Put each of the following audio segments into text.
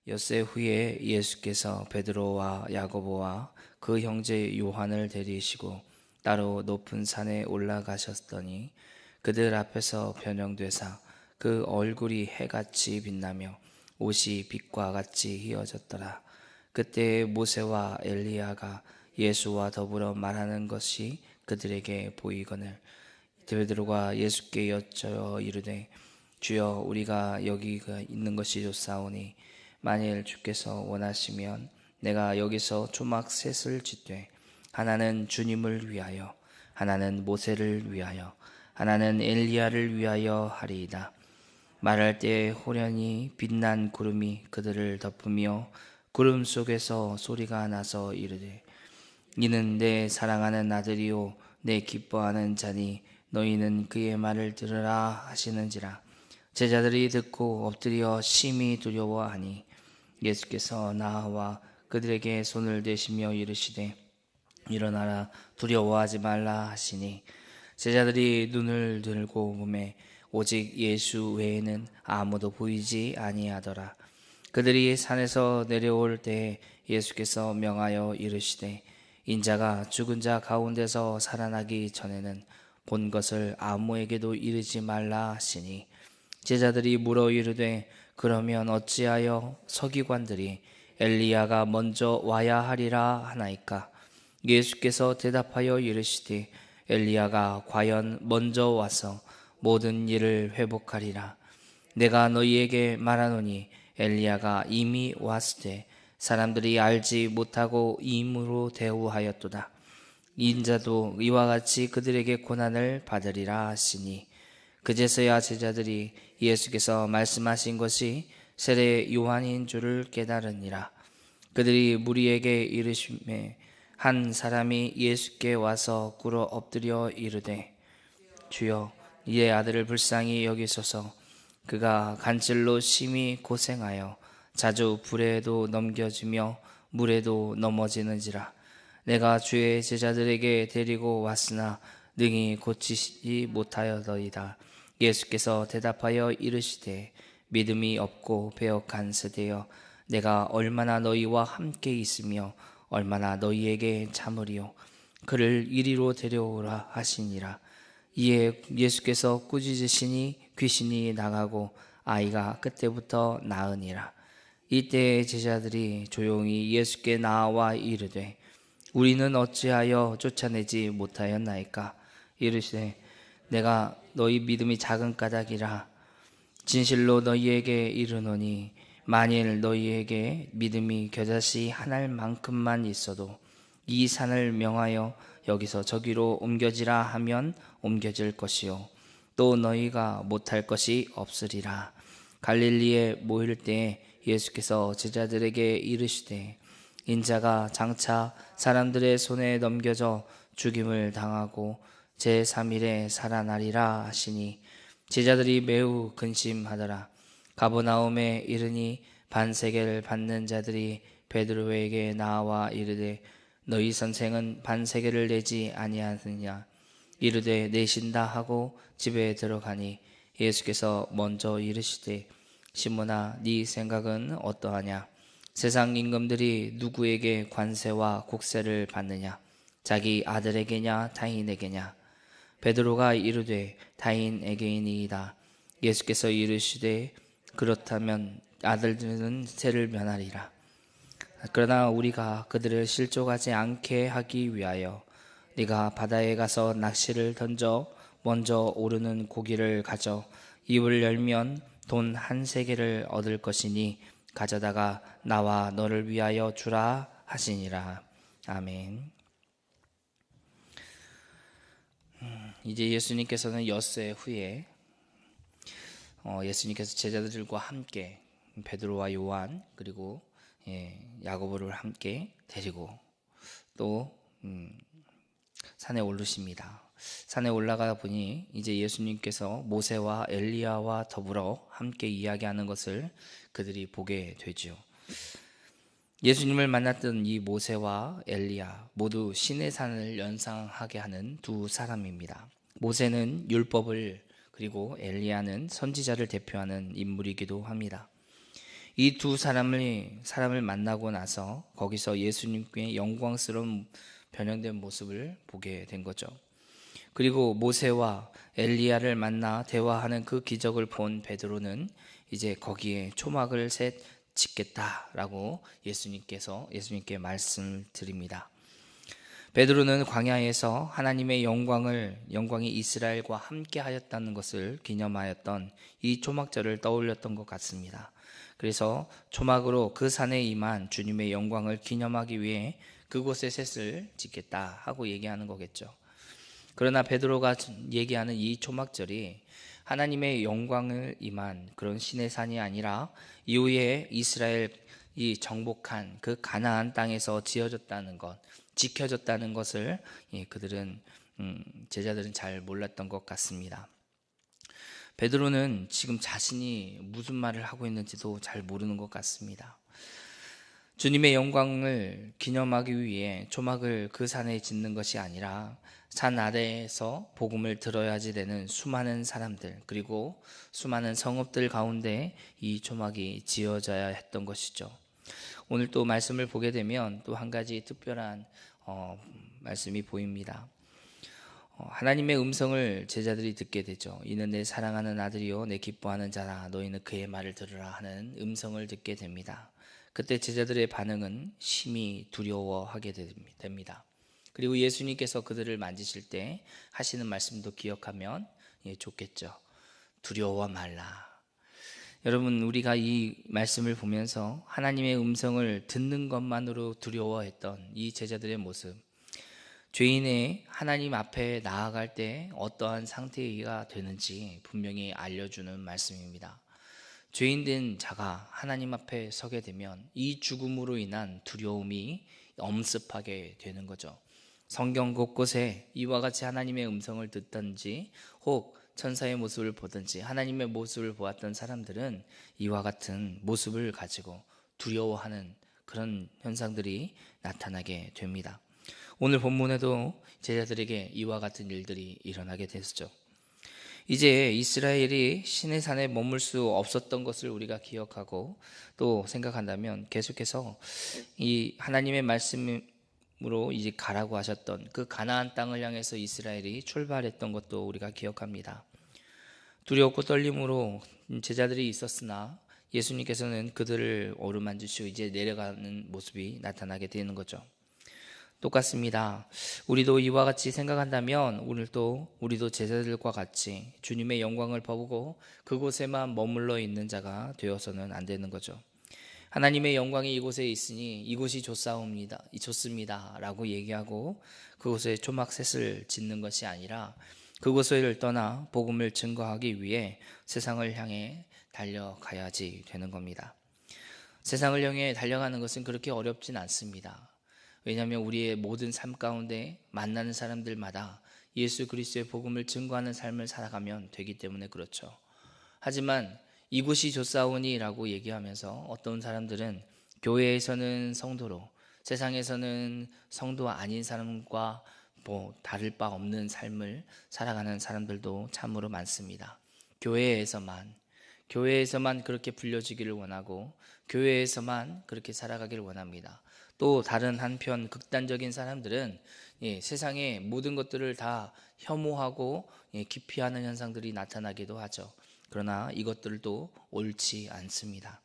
엿새 후에 예수께서 베드로와 야고보와 그 형제 요한을 데리시고 따로 높은 산에 올라가셨더니 그들 앞에서 변형되사 그 얼굴이 해같이 빛나며 옷이 빛과 같이 휘어졌더라. 그때 모세와 엘리야가 예수와 더불어 말하는 것이 그들에게 보이거늘 베드로가 예수께 여쭈어 이르되 주여, 우리가 여기 있는 것이 좋사오니 만일 주께서 원하시면 내가 여기서 초막 셋을 짓되 하나는 주님을 위하여, 하나는 모세를 위하여, 하나는 엘리야를 위하여 하리이다. 말할 때 호련히 빛난 구름이 그들을 덮으며 구름 속에서 소리가 나서 이르되 이는 내 사랑하는 아들이요 내 기뻐하는 자니 너희는 그의 말을 들으라 하시는지라. 제자들이 듣고 엎드려 심히 두려워하니 예수께서 나와 그들에게 손을 대시며 이르시되 일어나라, 두려워하지 말라 하시니 제자들이 눈을 들고 보매 오직 예수 외에는 아무도 보이지 아니하더라. 그들이 산에서 내려올 때 예수께서 명하여 이르시되 인자가 죽은 자 가운데서 살아나기 전에는 본 것을 아무에게도 이르지 말라 하시니 제자들이 물어 이르되 그러면 어찌하여 서기관들이 엘리야가 먼저 와야 하리라 하나이까? 예수께서 대답하여 이르시되 엘리야가 과연 먼저 와서 모든 일을 회복하리라. 내가 너희에게 말하노니 엘리야가 이미 왔으되 사람들이 알지 못하고 임으로 대우하였도다. 인자도 이와 같이 그들에게 고난을 받으리라 하시니 그제서야 제자들이 예수께서 말씀하신 것이 세례 요한인 줄을 깨달으니라. 그들이 무리에게 이르시매 한 사람이 예수께 와서 꿇어 엎드려 이르되 주여, 이의 아들을 불쌍히 여기소서. 그가 간질로 심히 고생하여 자주 불에도 넘겨지며 물에도 넘어지는지라. 내가 주의 제자들에게 데리고 왔으나 능히 고치지 못하여더이다. 예수께서 대답하여 이르시되 믿음이 없고 배역한 세대여, 내가 얼마나 너희와 함께 있으며 얼마나 너희에게 참으리요. 그를 이리로 데려오라 하시니라. 이에 예수께서 꾸짖으시니 귀신이 나가고 아이가 그때부터 나으니라. 이때 제자들이 조용히 예수께 나와 이르되 우리는 어찌하여 쫓아내지 못하였나이까? 이르시되 내가 너희 믿음이 작은 까닭이라. 진실로 너희에게 이르노니 만일 너희에게 믿음이 겨자씨 한 알만큼만 있어도 이 산을 명하여 여기서 저기로 옮겨지라 하면 옮겨질 것이요 또 너희가 못할 것이 없으리라. 갈릴리에 모일 때 예수께서 제자들에게 이르시되 인자가 장차 사람들의 손에 넘겨져 죽임을 당하고 제3일에 살아나리라 하시니 제자들이 매우 근심하더라. 가버나움에 이르니 반세계를 받는 자들이 베드로에게 나와 이르되 너희 선생은 반세계를 내지 아니하느냐? 이르되 내신다 하고 집에 들어가니 예수께서 먼저 이르시되 시몬아, 네 생각은 어떠하냐? 세상 임금들이 누구에게 관세와 곡세를 받느냐? 자기 아들에게냐 타인에게냐? 베드로가 이르되 타인에게이니이다. 예수께서 이르시되 그렇다면 아들들은 세를 면하리라. 그러나 우리가 그들을 실족하지 않게 하기 위하여 네가 바다에 가서 낚시를 던져 먼저 오르는 고기를 가져 입을 열면 돈 한 세겔을 얻을 것이니 가져다가 나와 너를 위하여 주라 하시니라. 아멘. 이제 예수님께서는 엿새 후에 예수님께서 제자들과 함께 베드로와 요한 그리고 야고보를 함께 데리고 또 산에 오르십니다. 산에 올라가 보니 이제 예수님께서 모세와 엘리야와 더불어 함께 이야기하는 것을 그들이 보게 되죠. 예수님을 만났던 이 모세와 엘리야 모두 신의 산을 연상하게 하는 두 사람입니다. 모세는 율법을 그리고 엘리야는 선지자를 대표하는 인물이기도 합니다. 이 두 사람을 만나고 나서 거기서 예수님께 영광스러운 변형된 모습을 보게 된 거죠. 그리고 모세와 엘리야를 만나 대화하는 그 기적을 본 베드로는 이제 거기에 초막을 셋 짓겠다라고 예수님께 말씀을 드립니다. 베드로는 광야에서 하나님의 영광이 이스라엘과 함께 하였다는 것을 기념하였던 이 초막절을 떠올렸던 것 같습니다. 그래서 초막으로 그 산에 임한 주님의 영광을 기념하기 위해 그곳에 셋을 짓겠다 하고 얘기하는 거겠죠. 그러나 베드로가 얘기하는 이 초막절이 하나님의 영광을 임한 그런 신의 산이 아니라 이후에 이스라엘이 정복한 그 가나안 땅에서 지어졌다는 것, 지켜졌다는 것을 제자들은 잘 몰랐던 것 같습니다. 베드로는 지금 자신이 무슨 말을 하고 있는지도 잘 모르는 것 같습니다. 주님의 영광을 기념하기 위해 초막을 그 산에 짓는 것이 아니라 산 아래에서 복음을 들어야지 되는 수많은 사람들, 그리고 수많은 성읍들 가운데 이 초막이 지어져야 했던 것이죠. 오늘 또 말씀을 보게 되면 또 한 가지 특별한 말씀이 보입니다. 하나님의 음성을 제자들이 듣게 되죠. 이는 내 사랑하는 아들이요 내 기뻐하는 자라, 너희는 그의 말을 들으라 하는 음성을 듣게 됩니다. 그때 제자들의 반응은 심히 두려워하게 됩니다. 그리고 예수님께서 그들을 만지실 때 하시는 말씀도 기억하면 좋겠죠. 두려워 말라. 여러분, 우리가 이 말씀을 보면서 하나님의 음성을 듣는 것만으로 두려워했던 이 제자들의 모습, 죄인의 하나님 앞에 나아갈 때 어떠한 상태가 되는지 분명히 알려주는 말씀입니다. 죄인된 자가 하나님 앞에 서게 되면 이 죽음으로 인한 두려움이 엄습하게 되는 거죠. 성경 곳곳에 이와 같이 하나님의 음성을 듣든지 혹 천사의 모습을 보든지 하나님의 모습을 보았던 사람들은 이와 같은 모습을 가지고 두려워하는 그런 현상들이 나타나게 됩니다. 오늘 본문에도 제자들에게 이와 같은 일들이 일어나게 됐죠. 이제 이스라엘이 신의 산에 머물 수 없었던 것을 우리가 기억하고 또 생각한다면 계속해서 이 하나님의 말씀으로 이제 가라고 하셨던 그 가나안 땅을 향해서 이스라엘이 출발했던 것도 우리가 기억합니다. 두렵고 떨림으로 제자들이 있었으나 예수님께서는 그들을 어루만지시고 이제 내려가는 모습이 나타나게 되는 거죠. 똑같습니다. 우리도 이와 같이 생각한다면 오늘도 우리도 제자들과 같이 주님의 영광을 보고 그곳에만 머물러 있는 자가 되어서는 안 되는 거죠. 하나님의 영광이 이곳에 있으니 이곳이 좋습니다 라고 얘기하고 그곳에 초막셋을 짓는 것이 아니라 그곳을 떠나 복음을 증거하기 위해 세상을 향해 달려가야지 되는 겁니다. 세상을 향해 달려가는 것은 그렇게 어렵진 않습니다. 왜냐하면 우리의 모든 삶 가운데 만나는 사람들마다 예수 그리스도의 복음을 증거하는 삶을 살아가면 되기 때문에 그렇죠. 하지만 이곳이 좋사오니 라고 얘기하면서 어떤 사람들은 교회에서는 성도로 세상에서는 성도 아닌 사람과 다를 바 없는 삶을 살아가는 사람들도 참으로 많습니다. 교회에서만 그렇게 불려지기를 원하고 교회에서만 그렇게 살아가기를 원합니다. 또 다른 한편 극단적인 사람들은 세상의 모든 것들을 다 혐오하고 기피하는 현상들이 나타나기도 하죠. 그러나 이것들도 옳지 않습니다.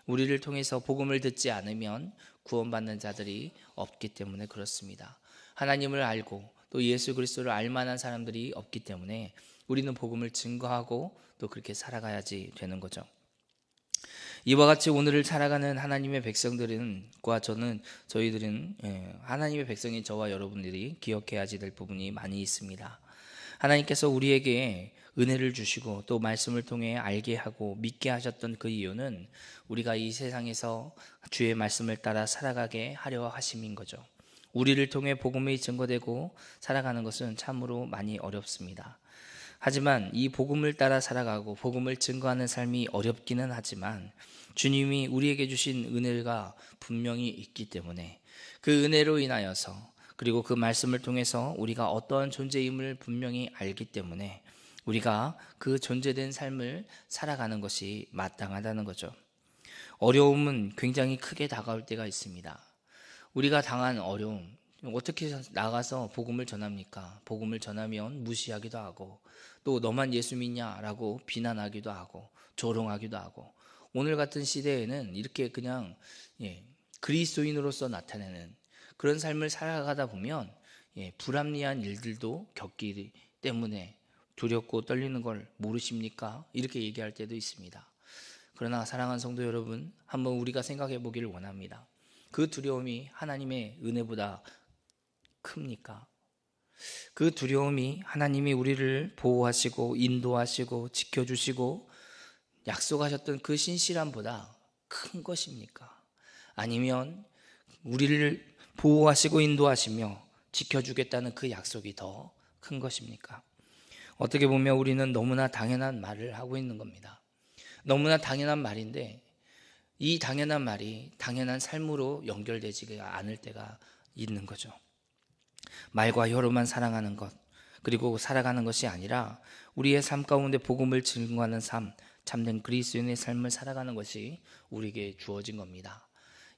우리를 통해서 복음을 듣지 않으면 구원받는 자들이 없기 때문에 그렇습니다. 하나님을 알고 또 예수 그리스도를 알만한 사람들이 없기 때문에 우리는 복음을 증거하고 또 그렇게 살아가야지 되는 거죠. 이와 같이 오늘을 살아가는 하나님의 백성들과 저희들은 하나님의 백성인 저와 여러분들이 기억해야지 될 부분이 많이 있습니다. 하나님께서 우리에게 은혜를 주시고 또 말씀을 통해 알게 하고 믿게 하셨던 그 이유는 우리가 이 세상에서 주의 말씀을 따라 살아가게 하려 하심인 거죠. 우리를 통해 복음이 증거되고 살아가는 것은 참으로 많이 어렵습니다. 하지만 이 복음을 따라 살아가고 복음을 증거하는 삶이 어렵기는 하지만 주님이 우리에게 주신 은혜가 분명히 있기 때문에 그 은혜로 인하여서 그리고 그 말씀을 통해서 우리가 어떠한 존재임을 분명히 알기 때문에 우리가 그 존재된 삶을 살아가는 것이 마땅하다는 거죠. 어려움은 굉장히 크게 다가올 때가 있습니다. 우리가 당한 어려움, 어떻게 나가서 복음을 전합니까? 복음을 전하면 무시하기도 하고, 또 너만 예수 믿냐라고 비난하기도 하고, 조롱하기도 하고, 오늘 같은 시대에는 이렇게 그냥 그리스도인으로서 나타내는 그런 삶을 살아가다 보면 불합리한 일들도 겪기 때문에 두렵고 떨리는 걸 모르십니까? 이렇게 얘기할 때도 있습니다. 그러나 사랑하는 성도 여러분, 한번 우리가 생각해 보기를 원합니다. 그 두려움이 하나님의 은혜보다 큽니까? 그 두려움이 하나님이 우리를 보호하시고 인도하시고 지켜주시고 약속하셨던 그 신실함보다 큰 것입니까? 아니면 우리를 보호하시고 인도하시며 지켜주겠다는 그 약속이 더 큰 것입니까? 어떻게 보면 우리는 너무나 당연한 말을 하고 있는 겁니다. 너무나 당연한 말인데 이 당연한 말이 당연한 삶으로 연결되지가 않을 때가 있는 거죠. 말과 혀로만 사랑하는 것, 그리고 살아가는 것이 아니라 우리의 삶 가운데 복음을 증거하는 삶, 참된 그리스도인의 삶을 살아가는 것이 우리에게 주어진 겁니다.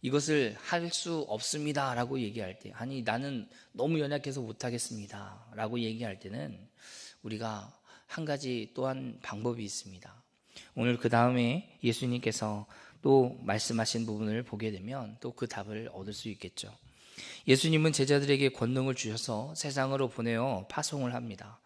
이것을 할 수 없습니다 라고 얘기할 때, 아니 나는 너무 연약해서 못하겠습니다 라고 얘기할 때는 우리가 한 가지 또한 방법이 있습니다. 오늘 그 다음에 예수님께서 또 말씀하신 부분을 보게 되면 또 그 답을 얻을 수 있겠죠. 예수님은 제자들에게 권능을 주셔서 세상으로 보내어 파송을 합니다.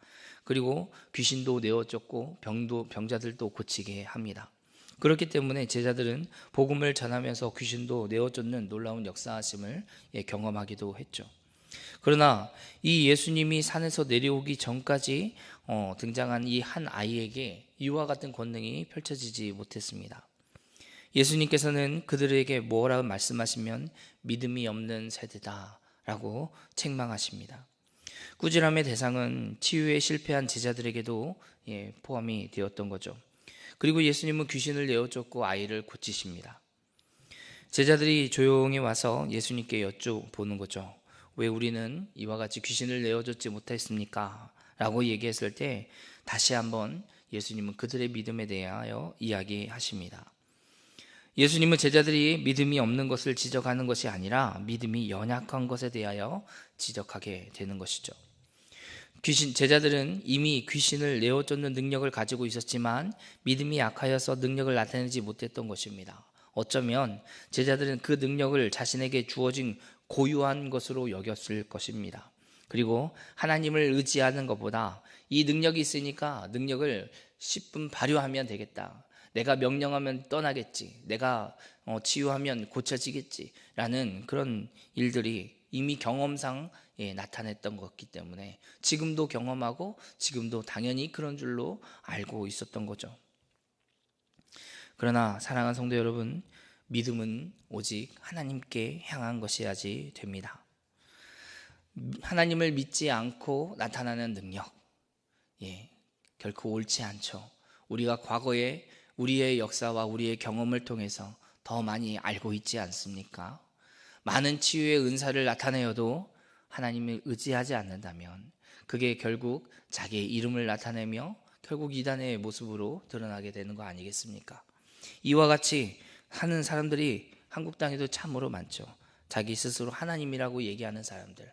그리고 귀신도 내어 쫓고 병자들도 고치게 합니다. 그렇기 때문에 제자들은 복음을 전하면서 귀신도 내어 쫓는 놀라운 역사하심을 경험하기도 했죠. 그러나 이 예수님이 산에서 내려오기 전까지 등장한 이 한 아이에게 이와 같은 권능이 펼쳐지지 못했습니다. 예수님께서는 그들에게 뭐라고 말씀하시면 믿음이 없는 세대다 라고 책망하십니다. 꾸지람의 대상은 치유에 실패한 제자들에게도 포함이 되었던 거죠. 그리고 예수님은 귀신을 내어쫓고 아이를 고치십니다. 제자들이 조용히 와서 예수님께 여쭤보는 거죠. 왜 우리는 이와 같이 귀신을 내어쫓지 못했습니까? 라고 얘기했을 때 다시 한번 예수님은 그들의 믿음에 대하여 이야기하십니다. 예수님은 제자들이 믿음이 없는 것을 지적하는 것이 아니라 믿음이 연약한 것에 대하여 지적하게 되는 것이죠. 제자들은 이미 귀신을 내어쫓는 능력을 가지고 있었지만 믿음이 약하여서 능력을 나타내지 못했던 것입니다. 어쩌면 제자들은 그 능력을 자신에게 주어진 고유한 것으로 여겼을 것입니다. 그리고 하나님을 의지하는 것보다 이 능력이 있으니까 능력을 10분 발휘하면 되겠다, 내가 명령하면 떠나겠지, 내가 치유하면 고쳐지겠지 라는 그런 일들이 이미 경험상 나타냈던 것이기 때문에 지금도 경험하고 지금도 당연히 그런 줄로 알고 있었던 거죠. 그러나 사랑하는 성도 여러분, 믿음은 오직 하나님께 향한 것이어야지 됩니다. 하나님을 믿지 않고 나타나는 능력, 결코 옳지 않죠. 우리가 과거에 우리의 역사와 우리의 경험을 통해서 더 많이 알고 있지 않습니까? 많은 치유의 은사를 나타내어도 하나님을 의지하지 않는다면 그게 결국 자기의 이름을 나타내며 결국 이단의 모습으로 드러나게 되는 거 아니겠습니까? 이와 같이 하는 사람들이 한국 땅에도 참으로 많죠. 자기 스스로 하나님이라고 얘기하는 사람들,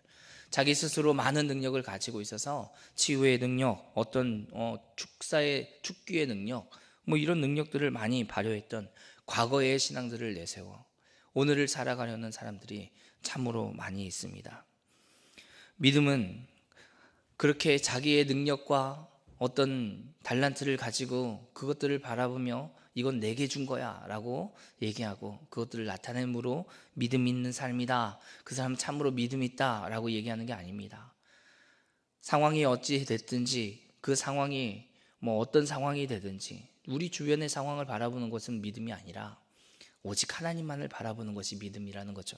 자기 스스로 많은 능력을 가지고 있어서 치유의 능력, 어떤 축기의 능력, 이런 능력들을 많이 발휘했던 과거의 신앙들을 내세워 오늘을 살아가려는 사람들이 참으로 많이 있습니다. 믿음은 그렇게 자기의 능력과 어떤 달란트를 가지고 그것들을 바라보며 이건 내게 준 거야 라고 얘기하고 그것들을 나타냄으로 믿음 있는 삶이다, 그 사람은 참으로 믿음 있다 라고 얘기하는 게 아닙니다. 상황이 어찌 됐든지 그 상황이 어떤 상황이 되든지 우리 주변의 상황을 바라보는 것은 믿음이 아니라 오직 하나님만을 바라보는 것이 믿음이라는 거죠.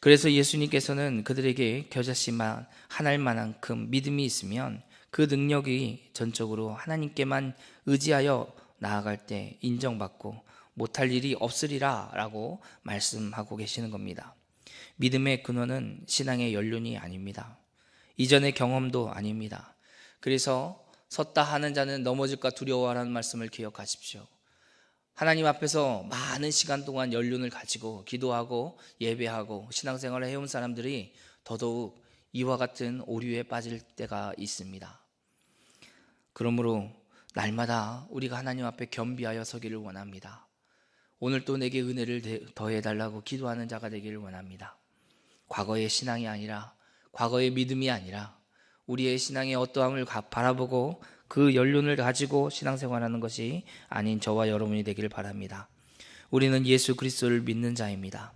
그래서 예수님께서는 그들에게 겨자씨만 하나일 만큼 믿음이 있으면 그 능력이 전적으로 하나님께만 의지하여 나아갈 때 인정받고 못할 일이 없으리라 라고 말씀하고 계시는 겁니다. 믿음의 근원은 신앙의 연륜이 아닙니다. 이전의 경험도 아닙니다. 그래서 섰다 하는 자는 넘어질까 두려워하라는 말씀을 기억하십시오. 하나님 앞에서 많은 시간 동안 연륜을 가지고 기도하고 예배하고 신앙생활을 해온 사람들이 더더욱 이와 같은 오류에 빠질 때가 있습니다. 그러므로 날마다 우리가 하나님 앞에 겸비하여 서기를 원합니다. 오늘 또 내게 은혜를 더해달라고 기도하는 자가 되기를 원합니다. 과거의 신앙이 아니라, 과거의 믿음이 아니라 우리의 신앙의 어떠함을 바라보고 그 연륜을 가지고 신앙생활하는 것이 아닌 저와 여러분이 되기를 바랍니다. 우리는 예수 그리스도를 믿는 자입니다.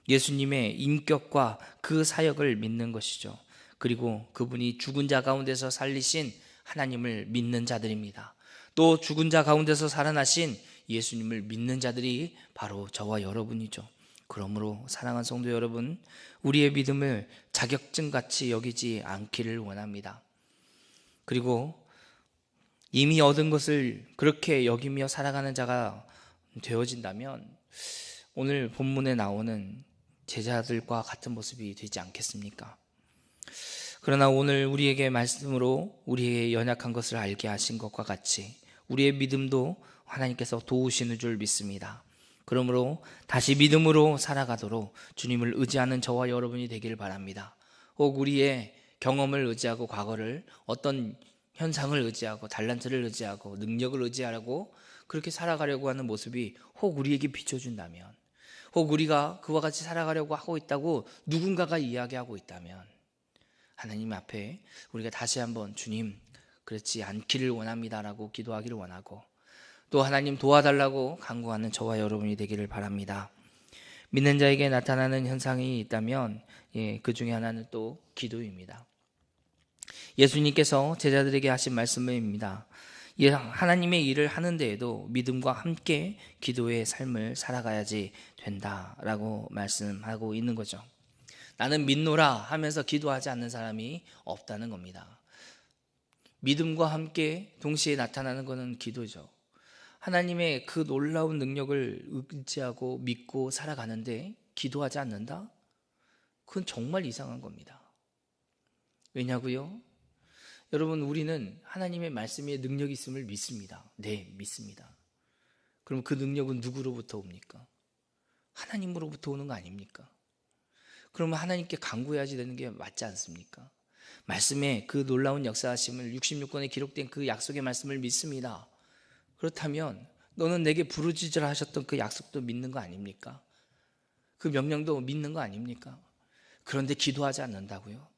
예수님의 인격과 그 사역을 믿는 것이죠. 그리고 그분이 죽은 자 가운데서 살리신 하나님을 믿는 자들입니다. 또 죽은 자 가운데서 살아나신 예수님을 믿는 자들이 바로 저와 여러분이죠. 그러므로 사랑하는 성도 여러분, 우리의 믿음을 자격증같이 여기지 않기를 원합니다. 그리고 이미 얻은 것을 그렇게 여기며 살아가는 자가 되어진다면 오늘 본문에 나오는 제자들과 같은 모습이 되지 않겠습니까? 그러나 오늘 우리에게 말씀으로 우리의 연약한 것을 알게 하신 것과 같이 우리의 믿음도 하나님께서 도우시는 줄 믿습니다. 그러므로 다시 믿음으로 살아가도록 주님을 의지하는 저와 여러분이 되기를 바랍니다. 혹 우리의 경험을 의지하고 과거를 어떤 현상을 의지하고 달란트를 의지하고 능력을 의지하고 그렇게 살아가려고 하는 모습이 혹 우리에게 비춰준다면, 혹 우리가 그와 같이 살아가려고 하고 있다고 누군가가 이야기하고 있다면 하나님 앞에 우리가 다시 한번 주님 그렇지 않기를 원합니다라고 기도하기를 원하고 또 하나님 도와달라고 간구하는 저와 여러분이 되기를 바랍니다. 믿는 자에게 나타나는 현상이 있다면 그 중에 하나는 또 기도입니다. 예수님께서 제자들에게 하신 말씀입니다. 하나님의 일을 하는 데에도 믿음과 함께 기도의 삶을 살아가야지 된다라고 말씀하고 있는 거죠. 나는 믿노라 하면서 기도하지 않는 사람이 없다는 겁니다. 믿음과 함께 동시에 나타나는 것은 기도죠. 하나님의 그 놀라운 능력을 의지하고 믿고 살아가는데 기도하지 않는다? 그건 정말 이상한 겁니다. 왜냐고요? 여러분, 우리는 하나님의 말씀에 능력이 있음을 믿습니다. 네, 믿습니다. 그럼 그 능력은 누구로부터 옵니까? 하나님으로부터 오는 거 아닙니까? 그러면 하나님께 간구해야지 되는 게 맞지 않습니까? 말씀에 그 놀라운 역사하심을 66권에 기록된 그 약속의 말씀을 믿습니다. 그렇다면 너는 내게 부르짖으라 하셨던 그 약속도 믿는 거 아닙니까? 그 명령도 믿는 거 아닙니까? 그런데 기도하지 않는다고요?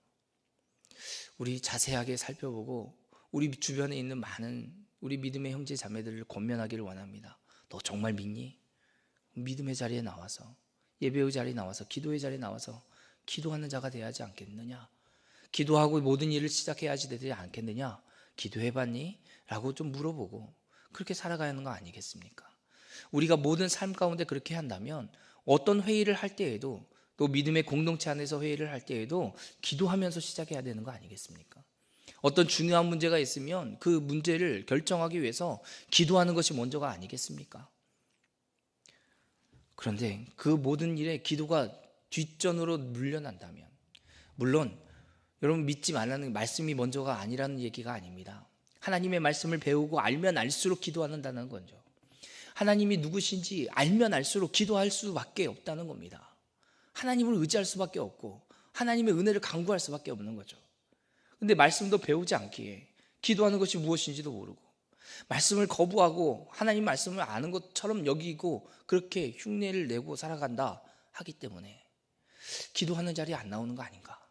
우리 자세하게 살펴보고 우리 주변에 있는 많은 우리 믿음의 형제 자매들을 권면하기를 원합니다. 너 정말 믿니? 믿음의 자리에 나와서, 예배의 자리에 나와서, 기도의 자리에 나와서 기도하는 자가 되어야지 않겠느냐? 기도하고 모든 일을 시작해야지 되지 않겠느냐? 기도해봤니? 라고 좀 물어보고 그렇게 살아가야 하는 거 아니겠습니까? 우리가 모든 삶 가운데 그렇게 한다면 어떤 회의를 할 때에도, 또 믿음의 공동체 안에서 회의를 할 때에도 기도하면서 시작해야 되는 거 아니겠습니까? 어떤 중요한 문제가 있으면 그 문제를 결정하기 위해서 기도하는 것이 먼저가 아니겠습니까? 그런데 그 모든 일에 기도가 뒷전으로 물려난다면, 물론 여러분 믿지 말라는 말씀이 먼저가 아니라는 얘기가 아닙니다. 하나님의 말씀을 배우고 알면 알수록 기도한다는 거죠. 하나님이 누구신지 알면 알수록 기도할 수밖에 없다는 겁니다. 하나님을 의지할 수밖에 없고 하나님의 은혜를 간구할 수밖에 없는 거죠. 근데 말씀도 배우지 않기에 기도하는 것이 무엇인지도 모르고 말씀을 거부하고 하나님 말씀을 아는 것처럼 여기고 그렇게 흉내를 내고 살아간다 하기 때문에 기도하는 자리에 안 나오는 거 아닌가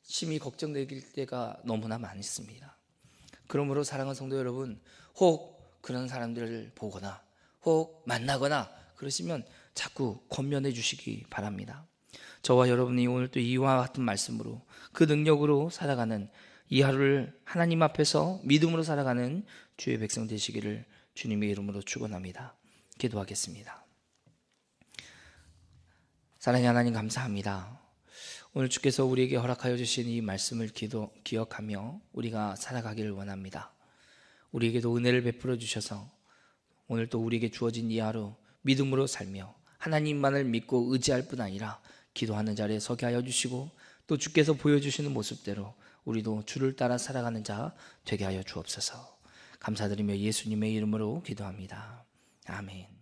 심히 걱정될 때가 너무나 많습니다. 그러므로 사랑하는 성도 여러분, 혹 그런 사람들을 보거나 혹 만나거나 그러시면 자꾸 권면해 주시기 바랍니다. 저와 여러분이 오늘 또 이와 같은 말씀으로 그 능력으로 살아가는 이 하루를 하나님 앞에서 믿음으로 살아가는 주의 백성 되시기를 주님의 이름으로 축원합니다. 기도하겠습니다. 사랑의 하나님 감사합니다. 오늘 주께서 우리에게 허락하여 주신 이 말씀을 기억하며 우리가 살아가기를 원합니다. 우리에게도 은혜를 베풀어 주셔서 오늘 또 우리에게 주어진 이 하루 믿음으로 살며 하나님만을 믿고 의지할 뿐 아니라 기도하는 자리에 서게 하여 주시고 또 주께서 보여주시는 모습대로 우리도 주를 따라 살아가는 자 되게 하여 주옵소서. 감사드리며 예수님의 이름으로 기도합니다. 아멘.